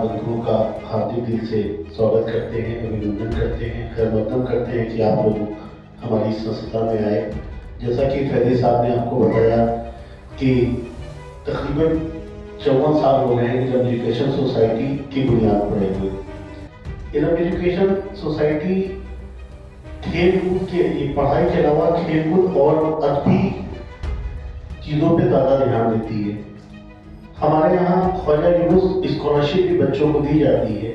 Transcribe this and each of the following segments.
आगंतुकों का हार्दिक दिल से स्वागत करते हैं, अभिनंदन करते हैं, खैरमकदम करते हैं कि आप लोग हमारी संस्था में आए। जैसा कि फैदी साहब ने आपको बताया कि तकरीबन 54 साल हो गए हैं इनम एजुकेशन सोसाइटी की बुनियाद पड़े हुए। इनम एजुकेशन सोसाइटी खेल-कूद के पढ़ाई के अलावा खेल-कूद और अदबी चीज़ों पे ज़्यादा ध्यान देती है। हमारे यहाँ ख्वाजा यूनुस स्कॉलरशिप भी बच्चों को दी जाती है।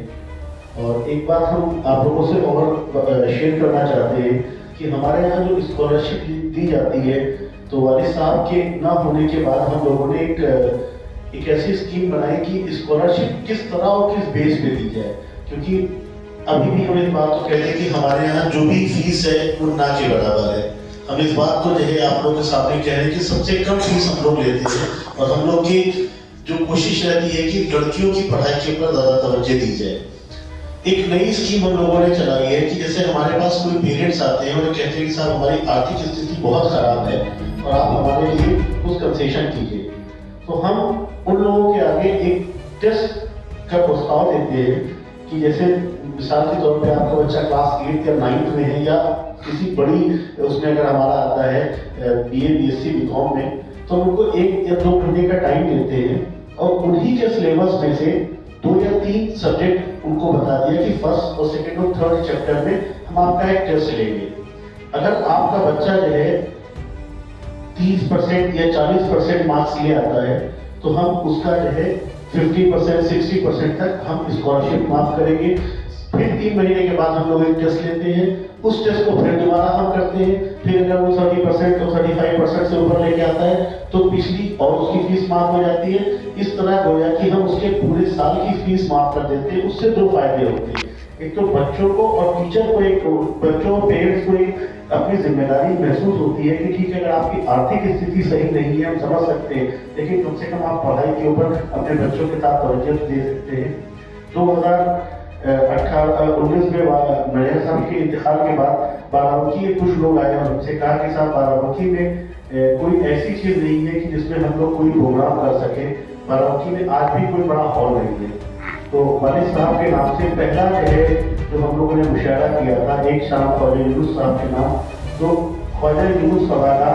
और एक बात हम आप लोगों से और शेयर करना चाहते हैं कि हमारे यहाँ जो स्कॉलरशिप दी जाती है तो वालिद साहब के ना होने के बाद हम लोगों ने एक ऐसी स्कीम बनाई कि स्कॉलरशिप किस तरह और किस बेस पे दी जाए, क्योंकि अभी भी हम इस बात को कहते हैं कि हमारे यहाँ जो भी फीस है वो ना के बराबर है। हम इस बात को जो है आप लोगों के सामने कह रहे हैं कि सबसे कम फीस हम लोग लेते हैं और हम लोग की जो कोशिश रहती है कि लड़कियों की पढ़ाई के ऊपर ज़्यादा तवज्जो दी जाए। एक नई स्कीम हम लोगों ने चलाई है कि जैसे हमारे पास कोई पेरेंट्स आते हैं और कहते हैं कि साहब हमारी आर्थिक स्थिति बहुत ख़राब है और आप हमारे लिए कुछ कंसेशन कीजिए, तो हम उन लोगों के आगे एक टेस्ट का प्रस्ताव देते हैं कि जैसे मिसाल के तौर पे आपका बच्चा क्लास 8 या 9 में है या किसी बड़ी उसमें अगर हमारा आता है BA BSc BCom में, तो उनको 1 या 2 महीने का टाइम देते हैं और उन्हीं के सिलेबस में से 2 या 3 सब्जेक्ट उनको बता दिया कि फर्स्ट और सेकंड और थर्ड चैप्टर में हम आपका एक टेस्ट लेंगे। अगर आपका बच्चा जो है 30% या 40% मार्क्स ले आता है तो हम उसका जो है 50% 60% तक हम स्कॉलरशिप माफ करेंगे। फिर 3 महीने के बाद हम लोग एक टेस्ट लेते हैं, उस टेस्ट को फिर दोबारा हम करते हैं। फिर अगर वो 30% और 35% से ऊपर लेके आता है तो पिछली और उसकी फीस माफ हो जाती है। इस तरह गोया कि हम उसके पूरे साल की फीस माफ कर देते हैं। उससे 2 फायदे होते हैं, एक तो बच्चों को और टीचर को, एक बच्चों पेरेंट्स को एक अपनी जिम्मेदारी महसूस होती है कि ठीक है अगर आपकी आर्थिक स्थिति सही नहीं है हम समझ सकते हैं, लेकिन कम से कम आप पढ़ाई के ऊपर अपने बच्चों के साथ तवज्जो दे सकते हैं। 2019 में नया साल के इंतकाल के बाद बाराबंकी के कुछ लोग आए और हमसे कहा कि साहब बाराबंकी में कोई ऐसी चीज़ नहीं है कि जिसमें हम लोग कोई प्रोग्राम कर सकें। बाराबंकी में आज भी कोई बड़ा हॉल नहीं है, तो वालिद साहब के नाम से पहला जो है जो हम लोगों ने मुशायरा किया था एक शाम ख्वाजा यूनुस साहब के नाम, तो ख्वाजा यूनुस सवाला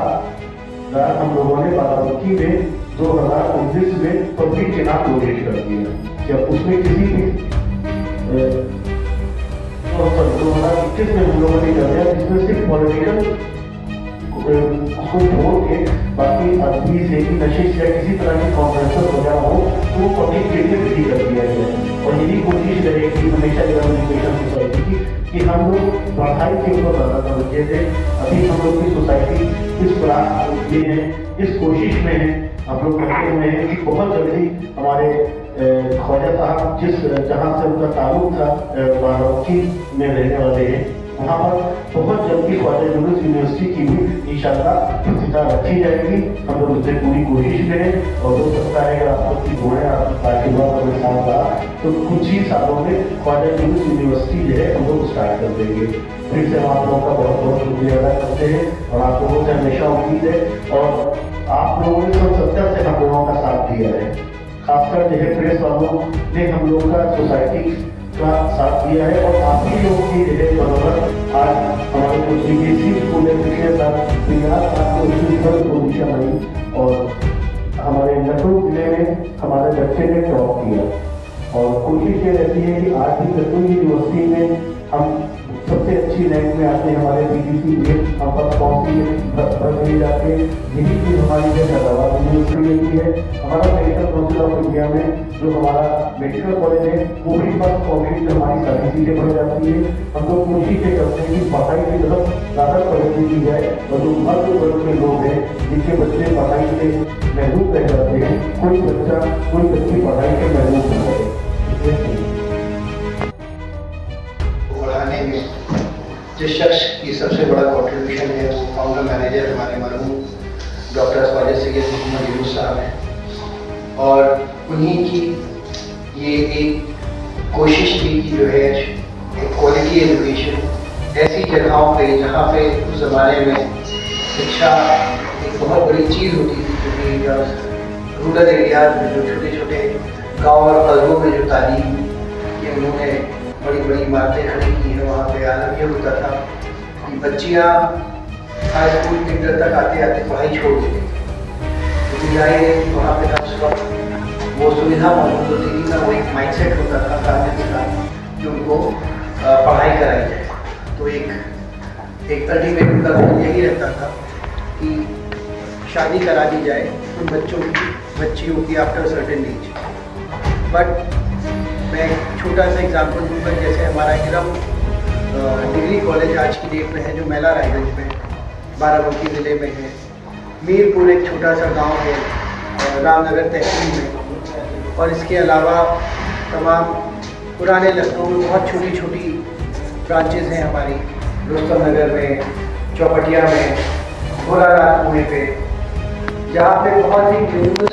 हम लोगों ने बाराबंकी में 2019 में पब्लिक के नाम डोनेट कर दिया। जब उसमें किसी भी 2021 में हम लोगों ने कर दिया जिसमें सिर्फ पॉलिटिकल उसको छोड़ के बाकी अदबी से नशे से किसी तरह की कॉन्फ्रेंसेस वगैरह हो तो वो पब्लिक के लिए फ्री कर दिया गया। और यही कोशिश रहेगी हमेशा एजुकेशन सोसाइटी की कि हम लोग पढ़ाई के ऊपर ज़्यादा तवज्जो दें। अभी हम लोग की सोसाइटी इस प्रयास में है, इस कोशिश में है, हम लोग कहते हुए हैं कि बहुत जल्दी हमारे ख्वाजा साहब जहाँ से उनका ताल्लुक था बाराबंकी में रहने वाले हैं, वहाँ पर बहुत जल्दी ख्वाजा यूनुस यूनिवर्सिटी की भी इंशाअल्लाह इफ्तिताह रखी जाएगी। हम लोग उससे पूरी कोशिश करें और हो सकता है अगर आपकी दुआएं आपका आशीर्वाद हमारे साथ रहा तो कुछ ही सालों में ख्वाजा यूनुस यूनिवर्सिटी जो है हम लोग स्टार्ट कर देंगे। फिर से हम आप लोगों का बहुत बहुत शुक्रिया अदा करते हैं और आप लोगों से हमेशा उम्मीद है और आप लोगों ने सब सत्तर से हम लोगों का साथ दिया है, खासकर जो है प्रेस वालों ने हम लोग का सोसाइटी का साथ दिया है और आप ही लोग की जो है बराबर आज हमारे जो CBSE स्कूल है पिछले साल 50 पोजीशन आई और हमारे लखनऊ जिले में हमारे बच्चे ने टॉप किया। और कोशिश ये रहती है कि आज भी लखनऊ यूनिवर्सिटी में हम सबसे अच्छी रैंक में आते हैं। हमारे PTC में हम फर्स्ट कॉपी में भर जाते हैं, यही चीज़ हमारी जो हैदराबाद यूनिवर्सिटी की है। हमारा मेडिकल काउंसिल ऑफ इंडिया में जो हमारा मेडिकल कॉलेज है वो भी फर्स्ट कॉपी में हमारी सारी चीज़ें बढ़ जाती है। हम लोग कोशिश ये करते हैं कि पढ़ाई की तरफ ज़्यादा तवज्जो दी जाए और जो मध्य वर्ग के लोग हैं जिनके बच्चे पढ़ाई से महरूम रह जाते हैं, कोई बच्चा कोई बच्ची पढ़ाई से महरूम न रहे। बढ़ाने में जिस शख्स की सबसे बड़ा कॉन्ट्रीब्यूशन है वो फाउंडर मैनेजर हमारे मरहूम डॉक्टर ख्वाजा सैयद मोहम्मद यूनुस साहब हैं और उन्हीं की ये एक कोशिश थी कि जो है एक क्वालिटी एजुकेशन ऐसी जगहों पे जहाँ पे उस ज़माने में शिक्षा एक बहुत बड़ी चीज़ होती थी, क्योंकि रूरल एरियाज में जो छोटे छोटे गाँव और कस्बों में जो तालीम कि उन्होंने बड़ी बड़ी इमारतें खड़ी की हैं। वहाँ पे आलम ये होता था कि बच्चियाँ हाई स्कूल के इंटर तक आते आते पढ़ाई छोड़ देती थी। जाहिर है वहाँ पे उस वक्त वो सुविधा मौजूद होती थी ना, वो एक माइंडसेट होता था गार्जियंस का कि उनको पढ़ाई कराई जाए। तो एक अल्टीमेट उनका गोल यही रहता था कि शादी करा दी जाए उन बच्चियों की आफ्टर सर्टेन एज। बट मैं एक छोटा सा एग्जांपल दूंगा, जैसे हमारा इरम डिग्री कॉलेज आज की डेट में है जो मेला रायगंज में बाराबंकी ज़िले में है। मीरपुर एक छोटा सा गांव है रामनगर तहसील में, और इसके अलावा तमाम पुराने लखनऊ में बहुत छोटी छोटी ब्रांचेज़ हैं हमारी, रुस्तम नगर में, चौपटिया में, घोरारात पुणे पे, जहाँ पे बहुत ही मिनिमल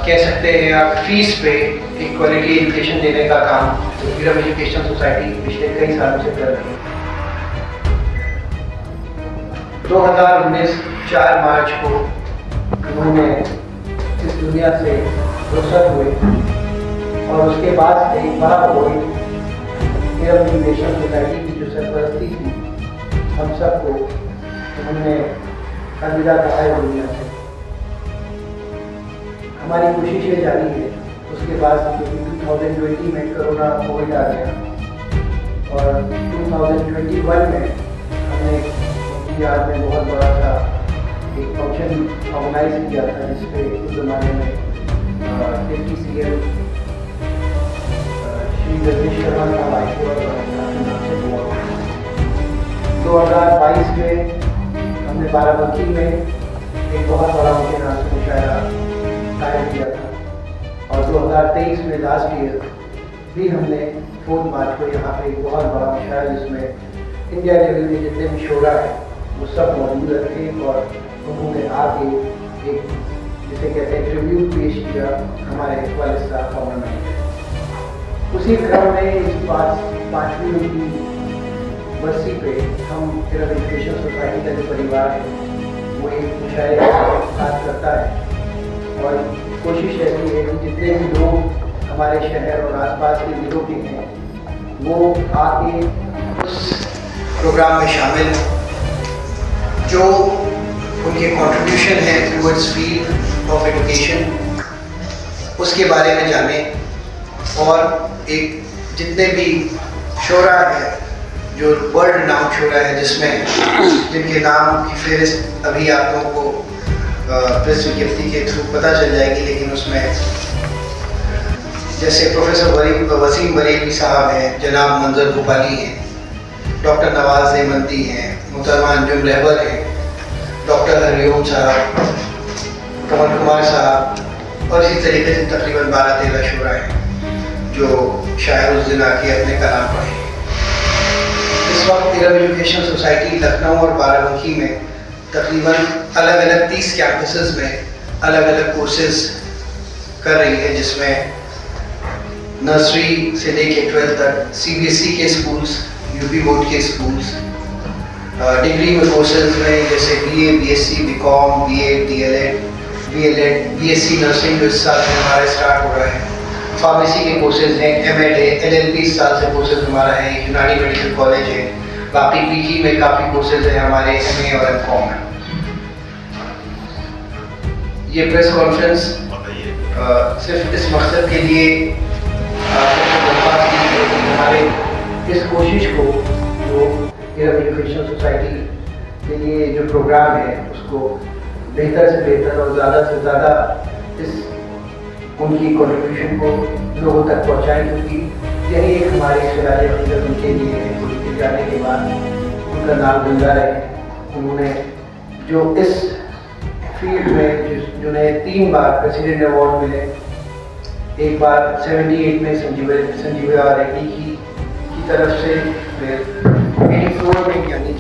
कह सकते हैं आप फीस पे एक क्वालिटी एजुकेशन देने का काम इरम एजुकेशन सोसाइटी पिछले कई सालों से कर रही है। 2019 4 मार्च को उन्होंने इस दुनिया से रुखसत हुए, और उसके बाद से एक बड़ा कोई इरम एजुकेशन सोसाइटी की जो सरपरस्ती थी हम सबको उन्होंने अलविदा कहा है दुनिया से। हमारी कोशिश ये जारी है उसके बाद क्योंकि 2020 में कोरोना कोविड आ गया, और 2021 में हमने उनकी याद में बहुत बड़ा सा एक फंक्शन ऑर्गेनाइज किया था, जिसपे उस जमाने में डिप्टी सीएम श्री जगदीश शर्मा साहब आए थे और 2022 में हमने बाराबंकी में एक बहुत बड़ा उनके नाम से मुशायरा कायम किया था, और 2023 में लास्ट ईयर भी हमने 4 मार्च को यहाँ पे एक बहुत बड़ा मुशायरा जिसमें इंडिया लेवल के जितने भी शोरा है वो सब मौजूद रखे, और उन्होंने आके एक जिसे कहते हैं ट्रिब्यूट पेश किया हमारे वालिद साहब फॉर्मेट। उसी क्रम में इस 5वीं उनकी बरसी पे हम इरम एजुकेशन सोसाइटी का जो परिवार है वो एक मुशायरे बात करता है, और कोशिश ऐसी है कि जितने भी लोग हमारे शहर और आसपास के जिलों के हैं वो आके उस प्रोग्राम में शामिल जो उनके कंट्रीब्यूशन है टुवर्ड्स फील्ड ऑफ एजुकेशन उसके बारे में जाने, और एक जितने भी शोरा है जो वर्ल्ड नाम शोरा है जिसमें जिनके नाम की फहरिस्त अभी आप लोगों को प्रेस विज्ञप्ति के थ्रू पता चल जाएगी, लेकिन उसमें जैसे प्रोफेसर वसीम बरेली साहब हैं, जनाब मंजर भोपाली हैं, डॉक्टर नवाज हेमंती हैं, मोहतरमा अंजुम रहबर हैं, डॉक्टर हरिओम साहब, कमल कुमार साहब, और इसी तरीके से तकरीबन 12-13 शोरा हैं जो शायद उस दिन आके अपने कलाम पढ़े। इस वक्त इरम एजुकेशन सोसाइटी लखनऊ और बाराबंकी में तकरीबन अलग अलग 30 कैंपसेस में अलग अलग कोर्सेज कर रही है, जिसमें नर्सरी से लेके 12th तक सीबीएसई के स्कूल्स, यूपी बोर्ड के स्कूल्स, डिग्री में कोर्सेज में जैसे BA, BSc, BCom, BEd, DElEd, BSc nursing जो इस साल से हमारा स्टार्ट हो रहा है, फार्मेसी के कोर्सेज हैं, एमएड है, एलएलबी इस साल से कोर्सेज हमारा है, यूनानी मेडिकल कॉलेज है, बाकी पीजी में काफ़ी कोर्सेज हैं हमारे एमए और एमकॉम में। ये प्रेस कॉन्फ्रेंस सिर्फ इस मकसद के लिए हमारे इस कोशिश को जो इरम एजुकेशन सोसाइटी के लिए जो प्रोग्राम है उसको बेहतर से बेहतर और ज़्यादा से ज़्यादा इस उनकी कंट्रीब्यूशन को लोगों तक पहुंचाएं, क्योंकि यही एक हमारी खिलाड़ी अफीजत उनके लिए है। उनके जाने के बाद उनका नाम जिंदा रहे। उन्होंने जो इस फील्ड में जिन्हें 3 बार प्रेसिडेंट अवार्ड मिले, एक बार 78 में संजीव रेड्डी की तरफ से, फिर 84 में यानी